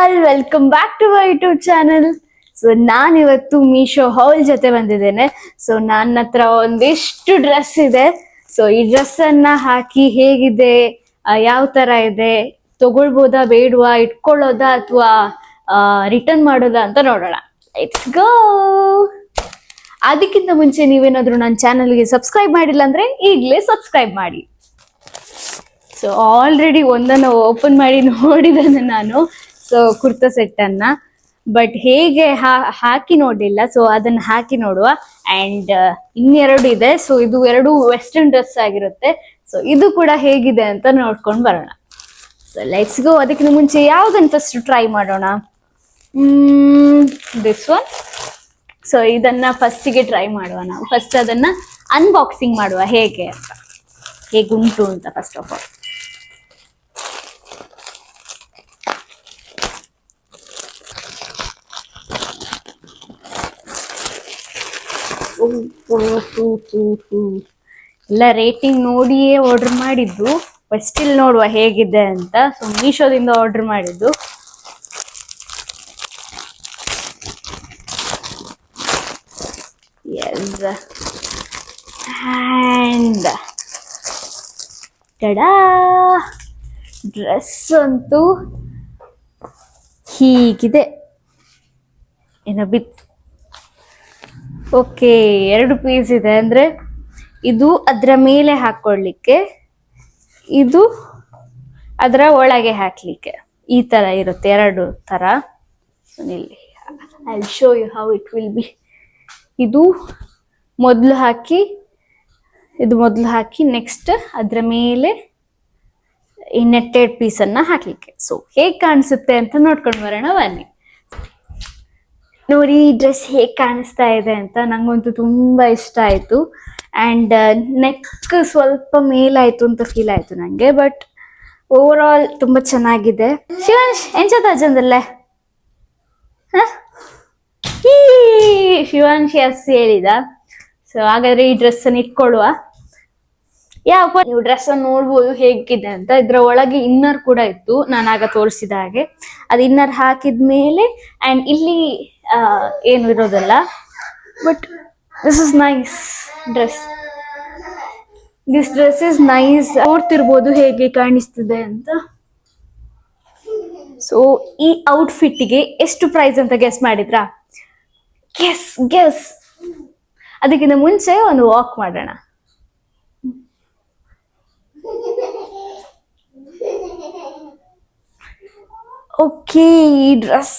All welcome back to my YouTube channel. So ನಾನಿವತ್ತು ಮೀಶೋ ಹಾಲ್ ಜೊತೆ ಬಂದಿದ್ದೇನೆ. ಸೊ ನನ್ನ ಹತ್ರ ಒಂದಿಷ್ಟು ಡ್ರೆಸ್ ಇದೆ. ಸೊ ಈ ಡ್ರೆಸ್ ಅನ್ನ ಹಾಕಿ ಹೇಗಿದೆ, ಯಾವ ತರ ಇದೆ, ತಗೊಳ್ಬೋದಾ ಬೇಡವಾ, ಇಟ್ಕೊಳ್ಳೋದಾ ಅಥವಾ ರಿಟರ್ನ್ ಮಾಡೋದಾ ಅಂತ ನೋಡೋಣ. Let's go. ಅದಕ್ಕಿಂತ ಮುಂಚೆ ನೀವೇನಾದ್ರೂ ನನ್ನ ಚಾನಲ್ಗೆ ಸಬ್ಸ್ಕ್ರೈಬ್ ಮಾಡಿಲ್ಲ ಅಂದ್ರೆ ಈಗಲೇ ಸಬ್ಸ್ಕ್ರೈಬ್ ಮಾಡಿ. ಸೊ ಆಲ್ರೆಡಿ ಒಂದನ್ನು ಓಪನ್ ಮಾಡಿ ನೋಡಿದ್ದೇನೆ ನಾನು. ಸೊ ಕುರ್ತಾ ಸೆಟ್ ಅನ್ನ, ಬಟ್ ಹೇಗೆ ಹಾಕಿ ನೋಡಿಲ್ಲ. ಸೊ ಅದನ್ನ ಹಾಕಿ ನೋಡುವ. ಅಂಡ್ ಇನ್ನೆರಡು ಇದೆ. ಸೊ ಇದು ಎರಡು ವೆಸ್ಟರ್ನ್ ಡ್ರೆಸ್ ಆಗಿರುತ್ತೆ. ಸೊ ಇದು ಕೂಡ ಹೇಗಿದೆ ಅಂತ ನೋಡ್ಕೊಂಡು ಬರೋಣ. So let's go. ಅದಕ್ಕಿಂತ ಮುಂಚೆ ಯಾವ್ದನ್ನ ಫಸ್ಟ್ ಟ್ರೈ ಮಾಡೋಣ. This one. ಸೊ ಇದನ್ನ ಫಸ್ಟಿಗೆ ಟ್ರೈ ಮಾಡುವ. ನಾವು ಫಸ್ಟ್ ಅದನ್ನ ಅನ್ಬಾಕ್ಸಿಂಗ್ ಮಾಡುವ, ಹೇಗೆ ಅಂತ, ಹೇಗುಂಟು ಅಂತ. ಫಸ್ಟ್ ಆಫ್ ಆಲ್ ಎಲ್ಲ ರೇಟಿಂಗ್ ನೋಡಿಯೇ ಆರ್ಡರ್ ಮಾಡಿದ್ದು, ಬಟ್ ಸ್ಟಿಲ್ ನೋಡುವ ಹೇಗಿದೆ ಅಂತ. ಸೊ ಮೀಶೋದಿಂದ ಆರ್ಡರ್ ಮಾಡಿದ್ದು. ಎಸ್, ಆ್ಯಂಡ್ ಟಡಾ, ಡ್ರೆಸ್ ಅಂತೂ ಹೀಗಿದೆ. ಏನೋ ಬಿತ್. ಓಕೆ, ಎರಡು ಪೀಸ್ ಇದೆ. ಅಂದ್ರೆ ಇದು ಅದರ ಮೇಲೆ ಹಾಕೊಳ್ಳಿಕ್ಕೆ, ಇದು ಅದರ ಒಳಗೆ ಹಾಕ್ಲಿಕ್ಕೆ. ಈ ತರ ಇರುತ್ತೆ, ಎರಡು ತರ. I will show you how it will be. ಇದು ಮೊದಲು ಹಾಕಿ, ಇದು ಮೊದಲು ಹಾಕಿ, ನೆಕ್ಸ್ಟ್ ಅದರ ಮೇಲೆ ಈ ನೆಟ್ಟೆಡ್ ಪೀಸನ್ನ ಹಾಕ್ಲಿಕ್ಕೆ. ಸೊ ಹೇಗೆ ಕಾಣಿಸುತ್ತೆ ಅಂತ ನೋಡ್ಕೊಂಡು ಬರೋಣ ಬನ್ನಿ. ನೋಡಿ ಈ ಡ್ರೆಸ್ ಹೇಗೆ ಕಾಣಿಸ್ತಾ ಇದೆ ಅಂತ. ನಂಗಂತೂ ತುಂಬಾ ಇಷ್ಟ ಆಯ್ತು. ಅಂಡ್ ನೆಕ್ ಸ್ವಲ್ಪ ಮೇಲಾಯ್ತು ಅಂತ ಫೀಲ್ ಆಯ್ತು ನಂಗೆ, ಬಟ್ ಓವರ್ ಆಲ್ ತುಂಬಾ ಚೆನ್ನಾಗಿದೆ. ಶಿವಾಂಶ್ ಎಂಚದಲ್ಲೇ ಶಿವಾಂಶ್ ಎಸ್ ಹೇಳಿದ. ಸೊ ಹಾಗಾದ್ರೆ ಈ ಡ್ರೆಸ್ ಅನ್ನು ಇಟ್ಕೊಳ್ಳುವ. ಯಾವ ನೀವು ಡ್ರೆಸ್ ಅನ್ನು ನೋಡ್ಬೋದು ಹೇಗಿದೆ ಅಂತ. ಇದ್ರ ಒಳಗೆ ಇನ್ನರ್ ಕೂಡ ಇತ್ತು, ನಾನು ಆಗ ತೋರಿಸಿದ ಹಾಗೆ. ಅದು ಇನ್ನರ್ ಹಾಕಿದ್ಮೇಲೆ ಅಂಡ್ ಇಲ್ಲಿ ಏನು ಇರೋದಲ್ಲ. But this is nice dress. This dress is nice. ನೋಡ್ತಿರ್ಬೋದು ಹೇಗೆ ಕಾಣಿಸ್ತಿದೆ ಅಂತ. ಸೊ ಈ ಔಟ್ಫಿಟ್ಗೆ ಎಷ್ಟು ಪ್ರೈಸ್ ಅಂತ ಗೆಸ್ ಮಾಡಿದ್ರಾ? ಗೆಸ್. ಅದಕ್ಕಿಂತ ಮುಂಚೆ ಒಂದು ವಾಕ್ ಮಾಡೋಣ. ಓಕೆ, ಈ ಡ್ರೆಸ್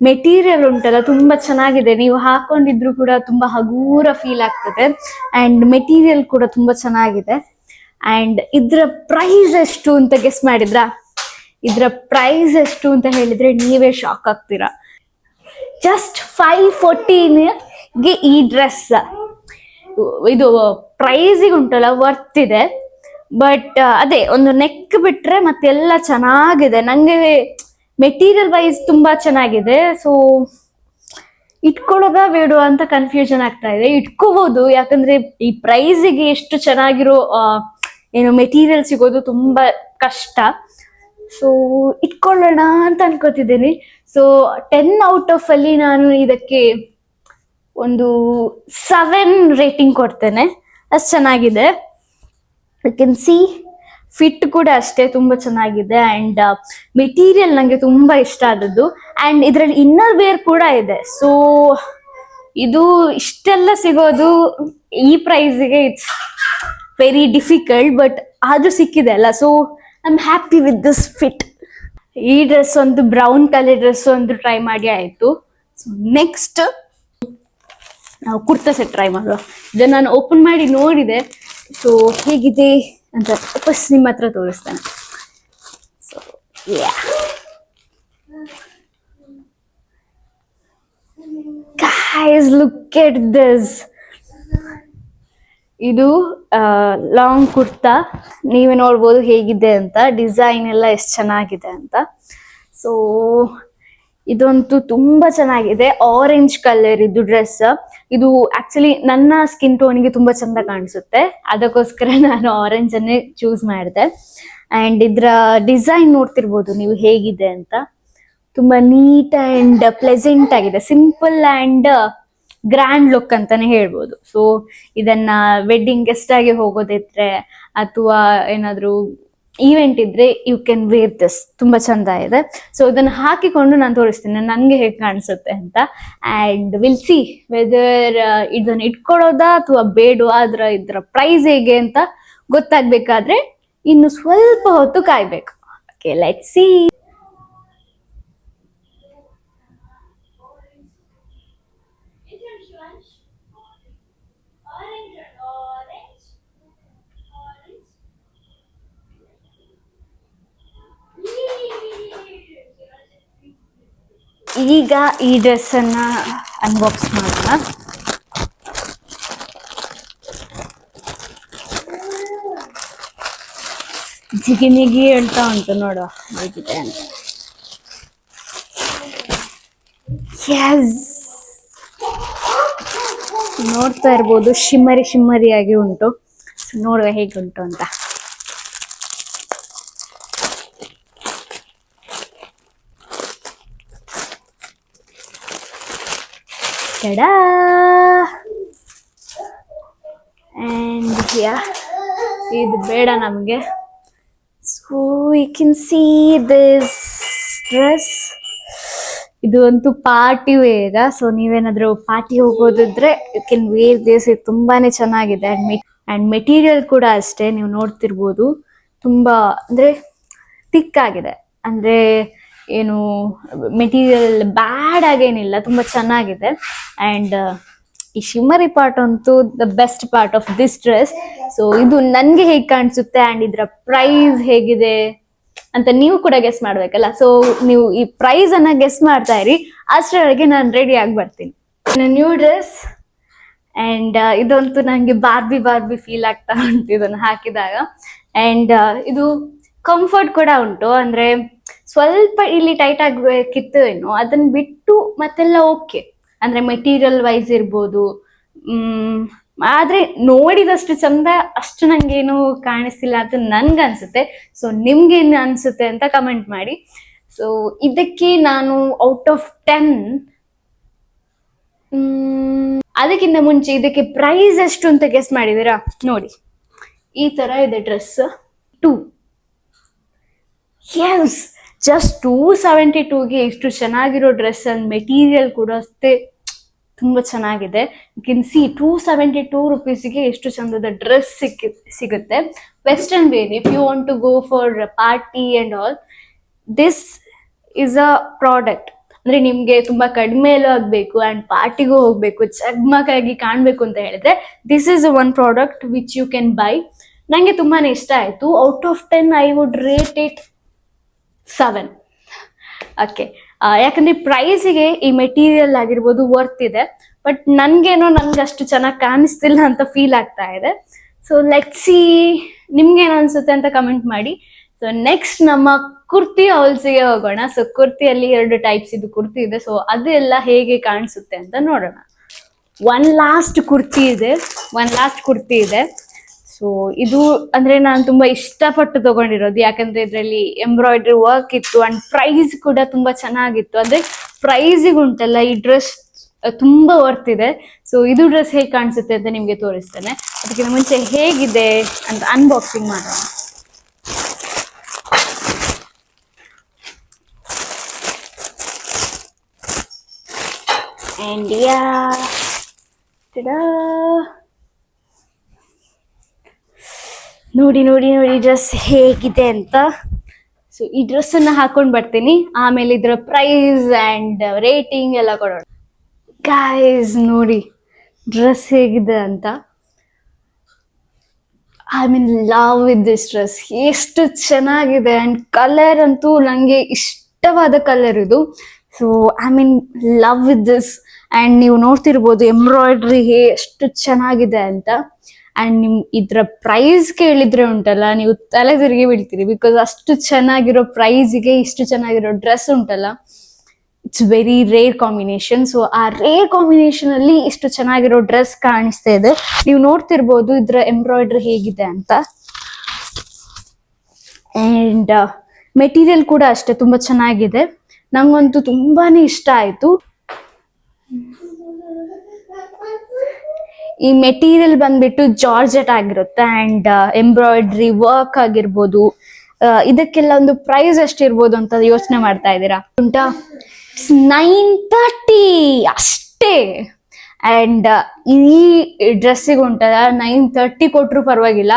ಮೆಟೀರಿಯಲ್ ಉಂಟಲ್ಲ ತುಂಬಾ ಚೆನ್ನಾಗಿದೆ. ನೀವು ಹಾಕೊಂಡಿದ್ರು ಕೂಡ ತುಂಬಾ ಹಗೂರ ಫೀಲ್ ಆಗ್ತದೆ. ಅಂಡ್ ಮೆಟೀರಿಯಲ್ ಕೂಡ ತುಂಬಾ ಚೆನ್ನಾಗಿದೆ. ಅಂಡ್ ಇದ್ರ ಪ್ರೈಸ್ ಎಷ್ಟು ಅಂತ ಗೆಸ್ ಮಾಡಿದ್ರಾ? ಇದ್ರ ಪ್ರೈಸ್ ಎಷ್ಟು ಅಂತ ಹೇಳಿದ್ರೆ ನೀವೇ ಶಾಕ್ ಆಗ್ತೀರಾ. ಜಸ್ಟ್ 514ಗೆ ಈ ಡ್ರೆಸ್. ಇದು ಪ್ರೈಸಿಗೆ ಉಂಟಲ್ಲ ವರ್ತ್ ಇದೆ. ಬಟ್ ಅದೇ ಒಂದು ನೆಕ್ ಬಿಟ್ರೆ ಮತ್ತೆಲ್ಲ ಚೆನ್ನಾಗಿದೆ. ನಂಗೆ ಮೆಟೀರಿಯಲ್ ವೈಸ್ ತುಂಬಾ ಚೆನ್ನಾಗಿದೆ. ಸೊ ಇಟ್ಕೊಳ್ಳೋದ ಬೇಡ ಅಂತ ಕನ್ಫ್ಯೂಷನ್ ಆಗ್ತಾ ಇದೆ. ಇಟ್ಕೋಬಹುದು, ಯಾಕಂದ್ರೆ ಈ ಪ್ರೈಸಿಗೆ ಎಷ್ಟು ಚೆನ್ನಾಗಿರೋ ಏನು ಮೆಟೀರಿಯಲ್ ಸಿಗೋದು ತುಂಬಾ ಕಷ್ಟ. ಸೊ ಇಟ್ಕೊಳ್ಳೋಣ ಅಂತ ಅನ್ಕೋತಿದ್ದೀನಿ. ಸೊ 10 ಔಟ್ ಆಫ್ ಅಲ್ಲಿ ನಾನು ಇದಕ್ಕೆ ಒಂದು 7 ರೇಟಿಂಗ್ ಕೊಡ್ತೇನೆ. ಅಷ್ಟು ಚೆನ್ನಾಗಿದೆ. ಯು ಕ್ಯಾನ್ ಸಿ ಫಿಟ್ ಕೂಡ ಅಷ್ಟೇ ತುಂಬಾ ಚೆನ್ನಾಗಿದೆ. ಅಂಡ್ ಮೆಟೀರಿಯಲ್ ನಂಗೆ ತುಂಬಾ ಇಷ್ಟ ಆದದ್ದು. ಅಂಡ್ ಇದರಲ್ಲಿ ಇನ್ನರ್ ವೇರ್ ಕೂಡ ಇದೆ. ಸೊ ಇದು ಇಷ್ಟೆಲ್ಲ ಸಿಗೋದು ಈ ಪ್ರೈಸ್ಗೆ ಇಟ್ಸ್ ವೆರಿ ಡಿಫಿಕಲ್ಟ್, ಬಟ್ ಆದ್ರೂ ಸಿಕ್ಕಿದೆ ಅಲ್ಲ. So I am happy with this fit. ಈ ಡ್ರೆಸ್ ಒಂದು ಬ್ರೌನ್ ಕಲರ್ ಡ್ರೆಸ್ ಒಂದು ಟ್ರೈ ಮಾಡಿ ಆಯ್ತು. ಸೊ ನೆಕ್ಸ್ಟ್ ನಾವು ಕುರ್ತಾ ಸೆಟ್ ಟ್ರೈ ಮಾಡುವ. ಇದನ್ನ ನಾನು ಓಪನ್ ಮಾಡಿ ನೋಡಿದೆ. ಸೊ ಹೇಗಿದೆ ಅಂತ ವಾಪಸ್ ನಿಮ್ಮ ಹತ್ರ ತೋರಿಸ್ತೇನೆ. So guys, look at this. ಇದು ಲಾಂಗ್ ಕುರ್ತಾ. ನೀವೇ ನೋಡ್ಬೋದು ಹೇಗಿದೆ ಅಂತ. ಡಿಸೈನ್ ಎಲ್ಲ ಎಷ್ಟು ಚೆನ್ನಾಗಿದೆ ಅಂತ. ಸೊ ಇದಂತೂ ತುಂಬಾ ಚೆನ್ನಾಗಿದೆ. ಆರೆಂಜ್ ಕಲರ್ ಇದು ಡ್ರೆಸ್. ಇದು ಆಕ್ಚುಲಿ ನನ್ನ ಸ್ಕಿನ್ ಟೋನಿಗೆ ತುಂಬಾ ಚಂದ ಕಾಣಿಸುತ್ತೆ. ಅದಕ್ಕೋಸ್ಕರ ನಾನು ಆರೆಂಜ್ ಅನ್ನೇ ಚೂಸ್ ಮಾಡಿದೆ. ಅಂಡ್ ಇದ್ರ ಡಿಸೈನ್ ನೋಡ್ತಿರ್ಬೋದು ನೀವು ಹೇಗಿದೆ ಅಂತ. ತುಂಬಾ ನೀಟ್ ಅಂಡ್ ಪ್ಲೆಸೆಂಟ್ ಆಗಿದೆ, ಸಿಂಪಲ್ ಅಂಡ್ ಗ್ರ್ಯಾಂಡ್ ಲುಕ್ ಅಂತಾನೆ ಹೇಳ್ಬೋದು. ಸೊ ಇದನ್ನ ವೆಡ್ಡಿಂಗ್ ಗೆಸ್ಟ್ ಆಗಿ ಹೋಗೋದಿದ್ರೆ ಅಥವಾ ಏನಾದ್ರು ಈವೆಂಟ್ ಇದ್ರೆ ಯು ಕ್ಯಾನ್ ವೇರ್ ದಿಸ್, ತುಂಬಾ ಚಂದ ಇದೆ. ಸೊ ಇದನ್ನ ಹಾಕಿಕೊಂಡು ನಾನು ತೋರಿಸ್ತೀನಿ ನನ್ಗೆ ಹೇಗೆ ಕಾಣಿಸುತ್ತೆ ಅಂತ. ಅಂಡ್ ವಿಲ್ ಸಿ ವೆದರ್ ಇದನ್ನ ಇಟ್ಕೊಳ್ಳೋದಾ ಅಥವಾ ಬೇಡವಾ, ಇದ್ರ ಪ್ರೈಸ್ ಹೇಗೆ ಅಂತ ಗೊತ್ತಾಗ್ಬೇಕಾದ್ರೆ ಇನ್ನು ಸ್ವಲ್ಪ ಹೊತ್ತು ಕಾಯ್ಬೇಕು. Okay, let's see. ಈಗ ಈ ಡ್ರೆಸ್ ಅನ್ನ ಅನ್ಬಾಕ್ಸ್ ಮಾಡೋಣ. ಜಿಗಿನಿಗಿ ಹೇಳ್ತಾ ಉಂಟು, ನೋಡುವ ಹೇಗಿದೆ ಅಂತ. ನೋಡ್ತಾ ಇರ್ಬೋದು, ಶಿಮ್ಮರಿ ಆಗಿ ಉಂಟು. ನೋಡುವ ಹೇಗೆ ಉಂಟು ಅಂತ. And yeah, ಇದು ಬೇಡ ನಮಗೆ. So you can see this dress. ಇದು ಅಂತೂ ಪಾರ್ಟಿ ವೇರ್. ಸೊ ನೀವೇನಾದ್ರೂ ಪಾರ್ಟಿ ಹೋಗೋದಿದ್ರೆ ಯು ಕ್ಯಾನ್ ವೇರ್ ದಿಸ್. ಇದು ತುಂಬಾನೇ ಚೆನ್ನಾಗಿದೆ. ಅಂಡ್ ಮೆಟೀರಿಯಲ್ ಕೂಡ ಅಷ್ಟೇ, ನೀವು ನೋಡ್ತಿರ್ಬೋದು, ತುಂಬಾ ಅಂದ್ರೆ ಥಿಕ್ ಆಗಿದೆ. ಅಂದ್ರೆ ಏನು ಮೆಟೀರಿಯಲ್ ಬ್ಯಾಡ್ ಆಗೇನಿಲ್ಲ, ತುಂಬಾ ಚೆನ್ನಾಗಿದೆ. ಅಂಡ್ ಈ ಶಿಮ್ಮರಿ ಪಾರ್ಟ್ ಅಂತೂ the best part of this dress. So ಇದು ನನ್ಗೆ ಹೇಗೆ ಕಾಣಿಸುತ್ತೆ ಅಂಡ್ ಇದ್ರ ಪ್ರೈಸ್ ಹೇಗಿದೆ ಅಂತ ನೀವು ಕೂಡ ಗೆಸ್ ಮಾಡ್ಬೇಕಲ್ಲ. ಸೊ ನೀವು ಈ ಪ್ರೈಸ್ ಅನ್ನ ಗೆಸ್ ಮಾಡ್ತಾ ಇರಿ, ಅಷ್ಟರವರೆಗೆ ನಾನು ರೆಡಿ ಆಗಿ ಬರ್ತೀನಿ. ನ್ಯೂ ಡ್ರೆಸ್ ಅಂಡ್ ಇದಂತೂ ನಂಗೆ ಬಾರ್ಬಿ ಫೀಲ್ ಆಗ್ತಾ ಉಂಟು ಇದನ್ನ ಹಾಕಿದಾಗ. ಅಂಡ್ ಇದು ಕಂಫರ್ಟ್ ಕೂಡ ಉಂಟು. ಅಂದ್ರೆ ಸ್ವಲ್ಪ ಇಲ್ಲಿ ಟೈಟ್ ಆಗ್ಬೇಕಿತ್ತು ಏನೋ, ಅದನ್ನ ಬಿಟ್ಟು ಮತ್ತೆಲ್ಲ ಓಕೆ. ಅಂದ್ರೆ ಮೆಟೀರಿಯಲ್ ವೈಸ್ ಇರ್ಬೋದು, ಆದ್ರೆ ನೋಡಿದಷ್ಟು ಚಂದ ಅಷ್ಟು ನಂಗೇನು ಕಾಣಿಸ್ತಿಲ್ಲ ಅಂತ ನನ್ಗೆ ಅನ್ಸುತ್ತೆ. ಸೊ ನಿಮ್ಗೇನು ಅನ್ಸುತ್ತೆ ಅಂತ ಕಮೆಂಟ್ ಮಾಡಿ. ಸೊ ಇದಕ್ಕೆ ನಾನು ಔಟ್ ಆಫ್ 10, ಅದಕ್ಕಿಂತ ಮುಂಚೆ ಇದಕ್ಕೆ ಪ್ರೈಸ್ ಎಷ್ಟು ಅಂತ ಗೆಸ್ ಮಾಡಿದೀರಾ? ನೋಡಿ, ಈ ತರ ಇದೆ ಡ್ರೆಸ್. 2, ಎಸ್, ಜಸ್ಟ್ 272ಗೆ ಇಷ್ಟು ಚೆನ್ನಾಗಿರೋ ಡ್ರೆಸ್ ಅಂಡ್ ಮೆಟೀರಿಯಲ್ ಕೂಡ ಅಷ್ಟೇ ತುಂಬಾ ಚೆನ್ನಾಗಿದೆ. ಯು ಕ್ಯಾನ್ ಸಿ 272 ರುಪೀಸ್ಗೆ ಎಷ್ಟು ಚಂದದ ಡ್ರೆಸ್ ಸಿಗುತ್ತೆ. Western wear, if you want to go for party and all, this is a product. ಅಂದ್ರೆ ನಿಮ್ಗೆ ತುಂಬಾ ಕಡಿಮೆಯಲ್ಲೂ ಆಗ್ಬೇಕು ಅಂಡ್ ಪಾರ್ಟಿಗೂ ಹೋಗ್ಬೇಕು, ಚಗ್ಮಕಾಗಿ ಕಾಣ್ಬೇಕು ಅಂತ ಹೇಳಿದ್ರೆ this is one product which you can buy. ನಂಗೆ ತುಂಬಾನೇ ಇಷ್ಟ ಆಯ್ತು. Out of 10 I would rate it 7. Okay, ಯಾಕಂದ್ರೆ ಪ್ರೈಸಿಗೆ ಈ ಮೆಟೀರಿಯಲ್ ಆಗಿರ್ಬೋದು ವರ್ತ್ ಇದೆ. ಬಟ್ ನನ್ಗೆ ಅಷ್ಟು ಚೆನ್ನಾಗಿ ಕಾಣಿಸ್ತಿಲ್ಲ ಅಂತ ಫೀಲ್ ಆಗ್ತಾ ಇದೆ. ಸೊ ಲೆಟ್ಸ್ ಸಿ ನಿಮ್ಗೇನು ಅನ್ಸುತ್ತೆ ಅಂತ ಕಮೆಂಟ್ ಮಾಡಿ. ಸೊ ನೆಕ್ಸ್ಟ್ ನಮ್ಮ ಕುರ್ತಿ ಹಾಲ್ಸ್ಗೆ ಹೋಗೋಣ. ಸೊ ಕುರ್ತಿಯಲ್ಲಿ 2 ಟೈಪ್ಸ್ ಇದು ಕುರ್ತಿ ಇದೆ. ಸೊ ಅದೆಲ್ಲ ಹೇಗೆ ಕಾಣಿಸುತ್ತೆ ಅಂತ ನೋಡೋಣ. ಒನ್ ಲಾಸ್ಟ್ ಕುರ್ತಿ ಇದೆ. ಸೊ ಇದು ಅಂದ್ರೆ ನಾನು ತುಂಬಾ ಇಷ್ಟಪಟ್ಟು ತಗೊಂಡಿರೋದು, ಯಾಕಂದ್ರೆ ಇದರಲ್ಲಿ ಎಂಬ್ರಾಯ್ಡ್ರಿ ವರ್ಕ್ ಇತ್ತು ಅಂಡ್ ಪ್ರೈಸ್ ಕೂಡ ತುಂಬಾ ಚೆನ್ನಾಗಿತ್ತು. ಅಂದ್ರೆ ಪ್ರೈಸಿಗೆ ಉಂಟಲ್ಲ ಈ ಡ್ರೆಸ್ ತುಂಬಾ ವರ್ತ್ ಇದೆ. ಸೊ ಇದು ಡ್ರೆಸ್ ಹೇಗೆ ಕಾಣಿಸುತ್ತೆ ಅಂತ ನಿಮ್ಗೆ ತೋರಿಸ್ತೇನೆ. ಅದಕ್ಕಿಂತ ಮುಂಚೆ ಹೇಗಿದೆ ಅಂತ ಅನ್ಬಾಕ್ಸಿಂಗ್ ಮಾಡೋಣ. And yeah, ta-da! ನೋಡಿ ಡ್ರೆಸ್ ಹೇಗಿದೆ ಅಂತ. ಸೊ ಈ ಡ್ರೆಸ್ ಅನ್ನ ಹಾಕೊಂಡ್ ಬರ್ತೀನಿ, ಆಮೇಲೆ ಇದ್ರ ಪ್ರೈಸ್ ಅಂಡ್ ರೇಟಿಂಗ್ ಎಲ್ಲ ಕೊಡೋಣ. ಗೈಸ್ ನೋಡಿ ಡ್ರೆಸ್ ಹೇಗಿದೆ ಅಂತ. I mean love with this dress. ಎಷ್ಟು ಚೆನ್ನಾಗಿದೆ ಅಂಡ್ ಕಲರ್ ಅಂತೂ ನಂಗೆ ಇಷ್ಟವಾದ ಕಲರ್ ಇದು. So I mean love with this. And ನೀವು ನೋಡ್ತಿರ್ಬೋದು ಎಂಬ್ರಾಯ್ಡ್ರಿ ಎಷ್ಟು ಚೆನ್ನಾಗಿದೆ ಅಂತ. ಅಂಡ್ ನಿಮ್ ಇದ್ರ ಪ್ರೈಸ್ ಕೇಳಿದ್ರೆ ಉಂಟಲ್ಲ, ನೀವು ತಲೆ ತಿರುಗಿ ಬೀಳ್ತೀರಿ. ಬಿಕಾಸ್ ಅಷ್ಟು ಚೆನ್ನಾಗಿರೋ ಪ್ರೈಸ್ಗೆ ಇಷ್ಟು ಚೆನ್ನಾಗಿರೋ ಡ್ರೆಸ್ ಉಂಟಲ್ಲ, it's very rare combination. So ಆ ರೇರ್ ಕಾಂಬಿನೇಷನ್ ಅಲ್ಲಿ ಇಷ್ಟು ಚೆನ್ನಾಗಿರೋ ಡ್ರೆಸ್ ಕಾಣಿಸ್ತಾ ಇದೆ. ನೀವು ನೋಡ್ತಿರ್ಬೋದು ಇದ್ರ ಎಂಬ್ರಾಯ್ಡ್ರಿ ಹೇಗಿದೆ ಅಂತ. ಅಂಡ್ ಮೆಟೀರಿಯಲ್ ಕೂಡ ಅಷ್ಟೇ ತುಂಬಾ ಚೆನ್ನಾಗಿದೆ. ನಂಗಂತೂ ತುಂಬಾನೇ ಇಷ್ಟ ಆಯ್ತು. ಈ ಮೆಟೀರಿಯಲ್ ಬಂದ್ಬಿಟ್ಟು ಜಾರ್ಜೆಟ್ ಆಗಿರುತ್ತೆ ಅಂಡ್ ಎಂಬ್ರಾಯ್ಡ್ರಿ ವರ್ಕ್ ಆಗಿರ್ಬೋದು. ಇದಕ್ಕೆಲ್ಲ ಒಂದು ಪ್ರೈಸ್ ಎಷ್ಟಿರ್ಬೋದು ಅಂತ ಯೋಚನೆ ಮಾಡ್ತಾ ಇದ್ದೀರಾ ಉಂಟಾ? 930 ಅಷ್ಟೇ. ಅಂಡ್ ಈ ಡ್ರೆಸ್ಸಿಗೆ ಉಂಟಲ್ಲ 930 ಕೊಟ್ರು ಪರವಾಗಿಲ್ಲ,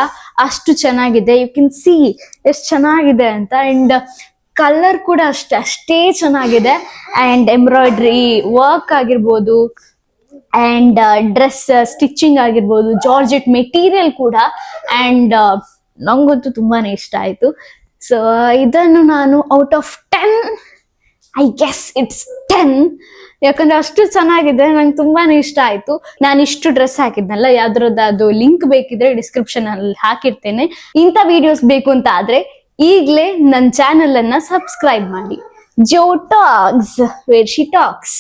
ಅಷ್ಟು ಚೆನ್ನಾಗಿದೆ. ಯು ಕ್ಯಾನ್ ಸಿ ಎಷ್ಟು ಚೆನ್ನಾಗಿದೆ ಅಂತ. ಅಂಡ್ ಕಲರ್ ಕೂಡ ಅಷ್ಟೇ ಚೆನ್ನಾಗಿದೆ. ಅಂಡ್ ಎಂಬ್ರಾಯ್ಡ್ರಿ ವರ್ಕ್ ಆಗಿರ್ಬೋದು ಅಂಡ್ ಡ್ರೆಸ್ ಸ್ಟಿಚಿಂಗ್ ಆಗಿರ್ಬೋದು, ಜಾರ್ಜೆಟ್ ಮೆಟೀರಿಯಲ್ ಕೂಡ. ಅಂಡ್ ನಂಗಂತೂ ತುಂಬಾನೇ ಇಷ್ಟ ಆಯ್ತು. ಸೊ ಇದನ್ನು ನಾನು out of 10 I guess it's 10, ಯಾಕಂದ್ರೆ ಅಷ್ಟು ಚೆನ್ನಾಗಿದೆ, ನಂಗೆ ತುಂಬಾನೇ ಇಷ್ಟ ಆಯ್ತು. ನಾನು ಇಷ್ಟು ಡ್ರೆಸ್ ಹಾಕಿದ್ನಲ್ಲ, ಯಾವ್ದ್ರದ್ದು ಲಿಂಕ್ ಬೇಕಿದ್ರೆ ಡಿಸ್ಕ್ರಿಪ್ಷನ್ ಅಲ್ಲಿ ಹಾಕಿರ್ತೇನೆ. ಇಂಥ ವಿಡಿಯೋಸ್ ಬೇಕು ಅಂತ ಆದ್ರೆ ಈಗಲೇ ನನ್ನ ಚಾನೆಲ್ ಅನ್ನ ಸಬ್ಸ್ಕ್ರೈಬ್ ಮಾಡಿ. ಜೋ ಟಾಕ್ಸ್ ವೇರ್ ಶಿ ಟಾಕ್ಸ್.